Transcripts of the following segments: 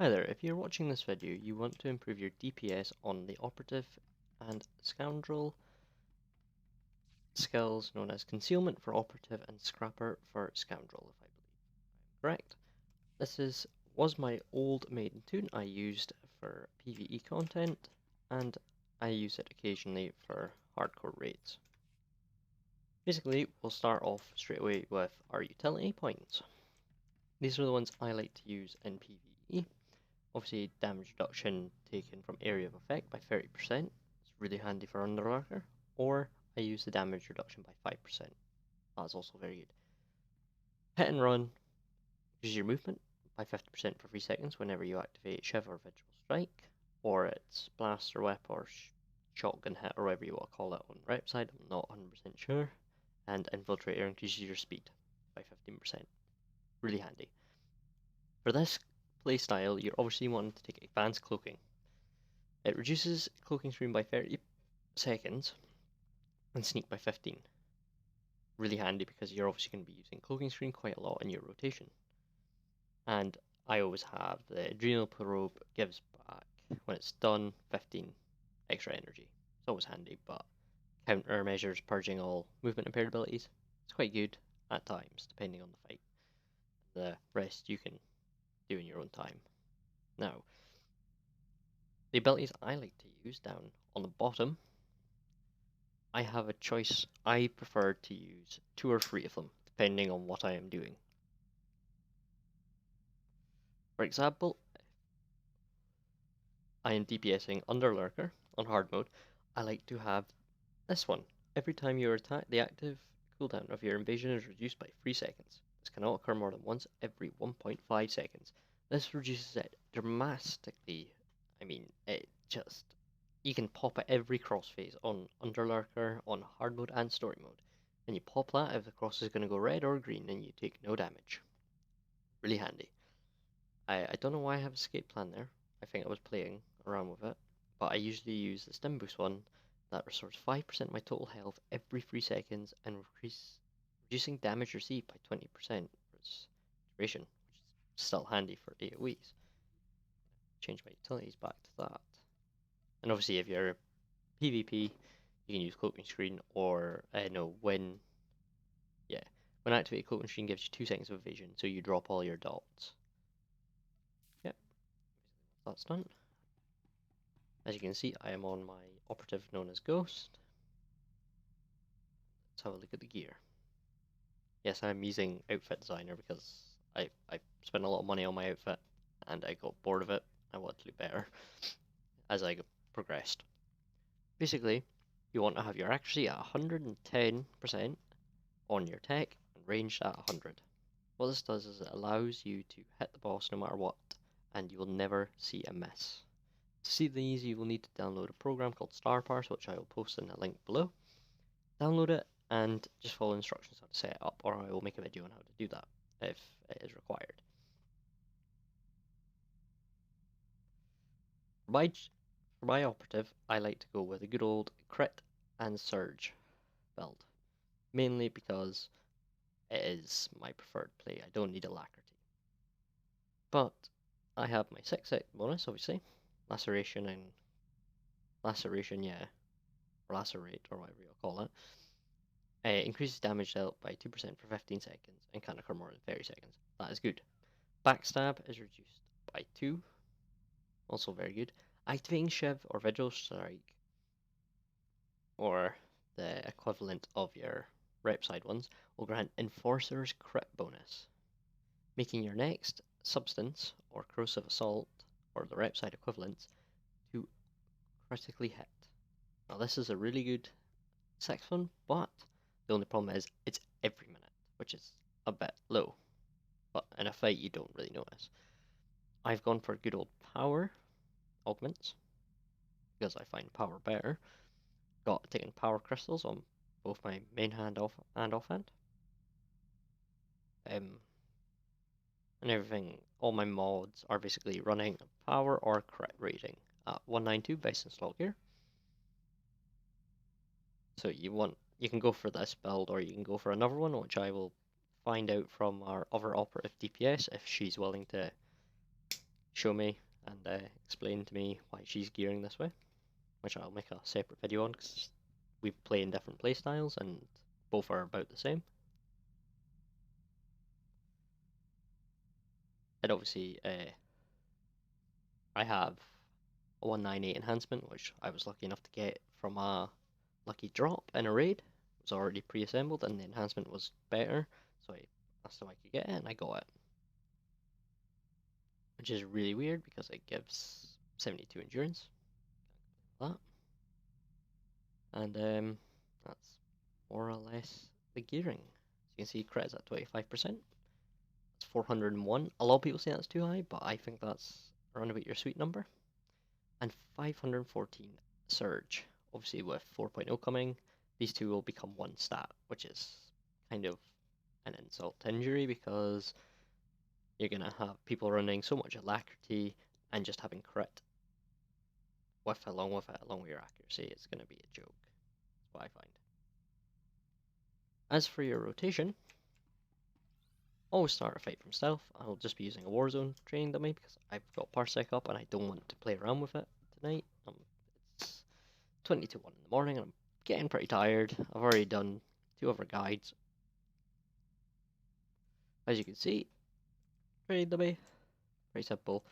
Hi there, if you're watching this video, you want to improve your DPS on the Operative and Scoundrel skills known as Concealment for Operative and Scrapper for Scoundrel, if I believe I'm correct. Was my old maiden tune I used for PvE content, and I use it occasionally for hardcore raids. Basically, we'll start off straight away with our utility points. These are the ones I like to use in PvE. Obviously, damage reduction taken from area of effect by 30%. It's really handy for Underlurker. Or I use the damage reduction by 5%. That's also very good. Hit and run increases your movement by 50% for 3 seconds whenever you activate Shiv or Vigil Strike, or it's Blaster Whip or Shotgun Hit or whatever you want to call it on right side. I'm not 100% sure. And Infiltrator increases your speed by 15%. Really handy. For this playstyle, you're obviously wanting to take Advanced Cloaking. It reduces cloaking screen by 30 seconds and sneak by 15. Really handy because you're obviously going to be using cloaking screen quite a lot in your rotation. And I always have the Adrenal Probe gives back, when it's done, 15 extra energy. It's always handy, but countermeasures purging all movement impaired abilities. It's quite good at times, depending on the fight. The rest you can do in your own time. Now, the abilities I like to use down on the bottom, I have a choice. I prefer to use 2 or 3 of them, depending on what I am doing. For example, I am DPSing Underlurker on hard mode. I like to have this one. Every time you attack, the active cooldown of your invasion is reduced by 3 seconds. This cannot occur more than once every 1.5 seconds. This reduces it dramatically. I mean, you can pop at every crossphase on Underlurker, on hard mode and story mode. And you pop that if the cross is going to go red or green and you take no damage. Really handy. I don't know why I have escape plan there. I think I was playing around with it. But I usually use the stim boost one that restores 5% of my total health every 3 seconds and reducing damage received by 20% for its duration, which is still handy for AoEs. Change my utilities back to that. And obviously if you're PvP, you can use Cloaking Screen or, when activated Cloaking Screen gives you 2 seconds of evasion, so you drop all your dots. Yep, that's done. As you can see, I am on my operative known as Ghost. Let's have a look at the gear. Yes, I'm using Outfit Designer because I spent a lot of money on my outfit and I got bored of it. I wanted to do better as I progressed. Basically, you want to have your accuracy at 110% on your tech and ranged at 100. What this does is it allows you to hit the boss no matter what, and you will never see a miss. To see these, you will need to download a program called Star Parse, which I will post in a link below. Download it and just follow instructions how to set it up, or I will make a video on how to do that if it is required. For my operative, I like to go with a good old crit and surge build, mainly because it is my preferred play. I don't need alacrity. But I have my 6-hit bonus, obviously. Laceration, or lacerate, or whatever you'll call it. It increases damage dealt by 2% for 15 seconds and can occur more than 30 seconds. That is good. Backstab is reduced by 2. Also very good. Activating Shiv or Vigil Strike, or the equivalent of your rep side ones, will grant Enforcer's crit bonus, making your next Substance or Corrosive Assault, or the rep side equivalent, to critically hit. Now this is a really good 6th one, but the only problem is it's every minute, which is a bit low. But in a fight you don't really notice. I've gone for good old power augments because I find power better. Taken power crystals on both my main hand and offhand. And everything, all my mods are basically running power or crit rating at 192 based on slot gear. So you can go for this build or you can go for another one, which I will find out from our other operative DPS if she's willing to show me and explain to me why she's gearing this way, which I'll make a separate video on because we play in different playstyles and both are about the same. And obviously, I have a 198 enhancement, which I was lucky enough to get from a lucky drop in a raid. It was already pre-assembled, and the enhancement was better, so I asked if I could get it, and I got it. Which is really weird because it gives 72 endurance. That. And that's more or less the gearing. As you can see, crit's at 25%. That's 401. A lot of people say that's too high, but I think that's around about your sweet number. And 514 surge. Obviously, with 4.0 coming, these two will become one stat, which is kind of an insult to injury because you're going to have people running so much alacrity and just having crit along with your accuracy. It's going to be a joke. That's what I find. As for your rotation, always start a fight from stealth. I'll just be using a Warzone training dummy because I've got Parsec up and I don't want to play around with it tonight. It's 20 to 1 in the morning and I'm getting pretty tired. I've already done 2 other guides. As you can see, training dummy, pretty simple.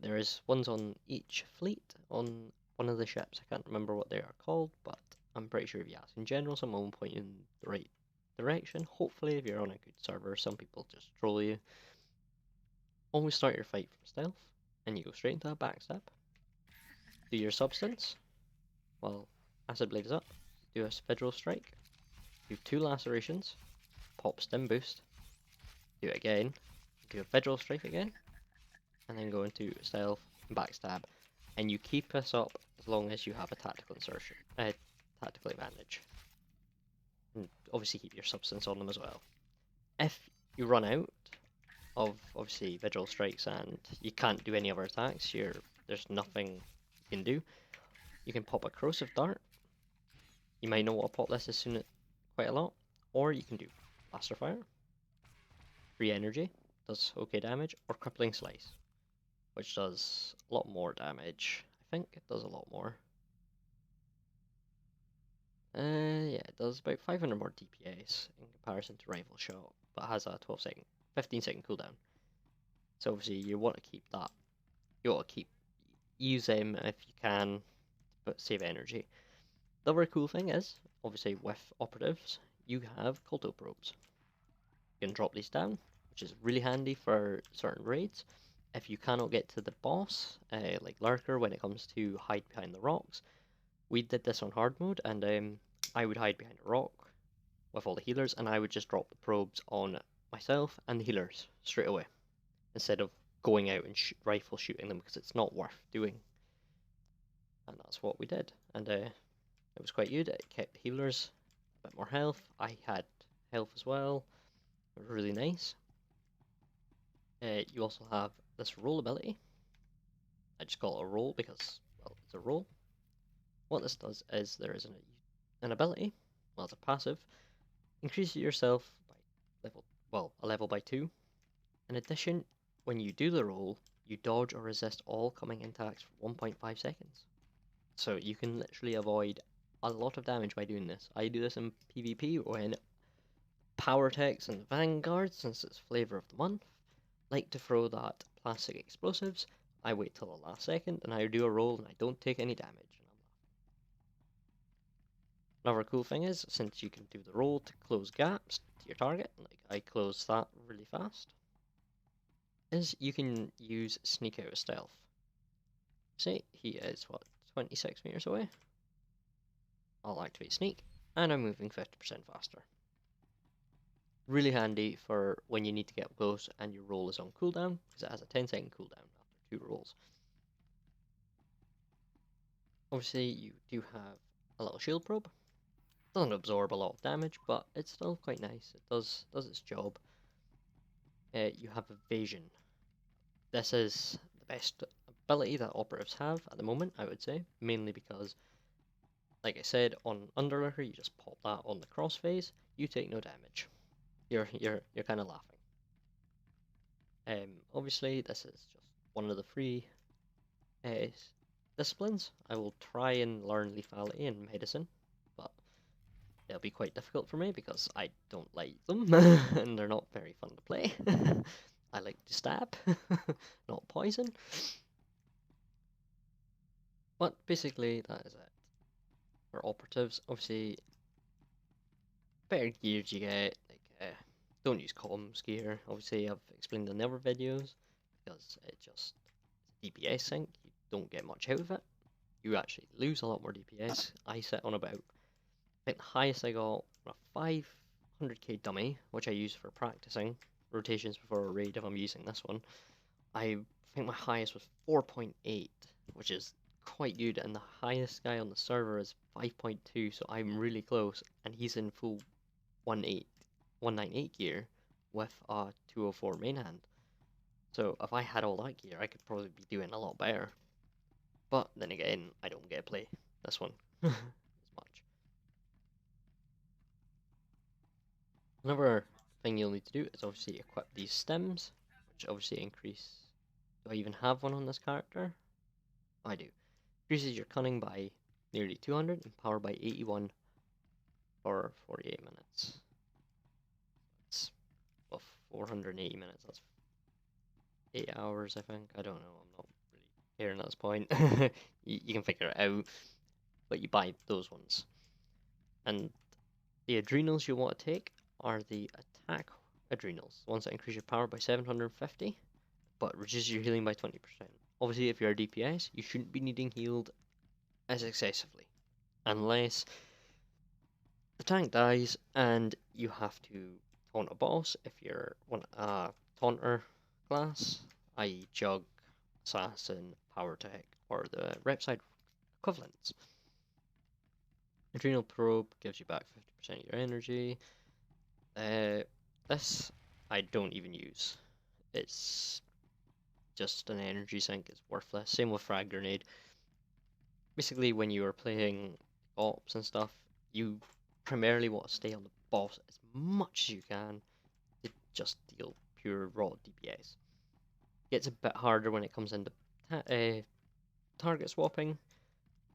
There is ones on each fleet on one of the ships. I can't remember what they are called, but I'm pretty sure if you ask in general, someone will point you in the right direction. Hopefully, if you're on a good server, some people just troll you. Always start your fight from stealth, and you go straight into a backstab. Do your substance, while Acid Blade is up. Do a Federal Strike. Do 2 lacerations. Pop Stim Boost. Do it again. Do a Federal Strike again. And then go into stealth and backstab. And you keep this up as long as you have a tactical insertion, tactical advantage. And obviously keep your substance on them as well. If you run out of obviously Vigil Strikes and you can't do any other attacks, there's nothing you can do. You can pop a Corrosive Dart. You might know what a pop this is soon quite a lot. Or you can do Blaster Fire. Free Energy, does okay damage. Or Crippling Slice, which does a lot more damage. I think it does a lot more. Yeah, it does about 500 more DPS in comparison to Rifle Shot, but has a 15 second cooldown. So obviously you want to keep that. You want to use them if you can, but save energy. The other cool thing is, obviously with operatives, you have Culto Probes. You can drop these down, which is really handy for certain raids. If you cannot get to the boss, like Lurker, when it comes to hide behind the rocks, we did this on hard mode, and I would hide behind a rock with all the healers, and I would just drop the probes on myself and the healers straight away, instead of going out and rifle shooting them, because it's not worth doing. And that's what we did, and it was quite good. It kept the healers a bit more health. I had health as well. It was really nice. You also have this roll ability. I just call it a roll because, well, it's a roll. What this does is there is an ability, well, it's a passive, increases yourself by a level by 2. In addition, when you do the roll, you dodge or resist all coming attacks for 1.5 seconds. So you can literally avoid a lot of damage by doing this. I do this in PvP when Power Techs and Vanguard, since it's flavor of the month, like to throw that plastic explosives. I wait till the last second and I do a roll and I don't take any damage. Another cool thing is, since you can do the roll to close gaps to your target, like I close that really fast, is you can use Sneak Out of Stealth. See, he is, 26 meters away? I'll activate Sneak, and I'm moving 50% faster. Really handy for when you need to get up close and your roll is on cooldown, because it has a 10-second cooldown after 2 rolls. Obviously, you do have a little shield probe. Doesn't absorb a lot of damage, but it's still quite nice. It does its job. You have Evasion. This is the best ability that operatives have at the moment, I would say, mainly because, like I said, on Underlurker, you just pop that on the crossface, you take no damage. You're kind of laughing. Obviously, this is just one of the free uh, disciplines. I will try and learn lethality and medicine, but it'll be quite difficult for me because I don't like them and they're not very fun to play. I like to stab, not poison. But basically, that is it. For operatives, obviously, better gears you get. Like, don't use comms gear. Obviously, I've explained in the other videos because it just DPS sink. You don't get much out of it. You actually lose a lot more DPS. I sit on about, I think the highest I got a 500k dummy, which I use for practicing rotations before a raid if I'm using this one. I think my highest was 4.8, which is quite good, and the highest guy on the server is 5.2, so I'm really close, and he's in full 198 gear with a 204 main hand. So if I had all that gear, I could probably be doing a lot better. But then again, I don't get to play this one as much. Another thing you'll need to do is obviously equip these stems, which obviously increase. Do I even have one on this character? I do. Increases your cunning by nearly 200 and power by 81 for 48 minutes. That's, well, 480 minutes. That's 8 hours, I think. I don't know. I'm not really caring at this point. You can figure it out, but you buy those ones. And the adrenals you want to take are the attack adrenals, the ones that increase your power by 750, but reduces your healing by 20%. Obviously, if you're a DPS, you shouldn't be needing healed as excessively, unless the tank dies and you have to taunt a boss. If you're one taunter class, i.e. Jug, Assassin, Power Tech, or the rep side equivalents. Adrenal Probe gives you back 50% of your energy. This I don't even use. It's just an energy sink. It's worthless. Same with Frag Grenade. Basically, when you are playing ops and stuff, you primarily want to stay on the boss as much as you can to just deal pure raw DPS. Gets a bit harder when it comes into target swapping,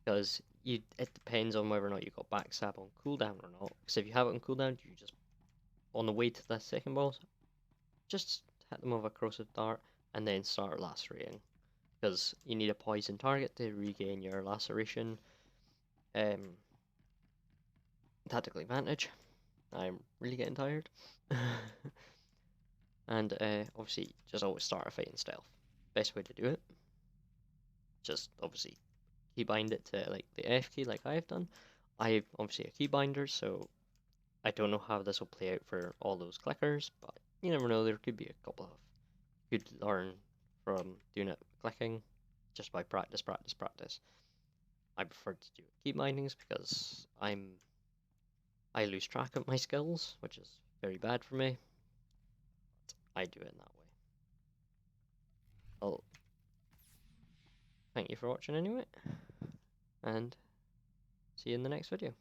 because it depends on whether or not you got backstab on cooldown or not. Because if you have it on cooldown, you just, on the way to the second boss, just hit them with a corrosive dart and then start lacerating. Because you need a poison target to regain your laceration tactical advantage. I'm really getting tired. And obviously, just always start a fight in stealth. Best way to do it. Just obviously keybind it to like the F key, like I've done. I'm obviously a keybinder, so I don't know how this will play out for all those clickers, but you never know. There could be a couple of good learn from doing it clicking, just by practice. I prefer to do key bindings because I lose track of my skills, which is very bad for me. But I do it in that way. Well, thank you for watching anyway, and see you in the next video.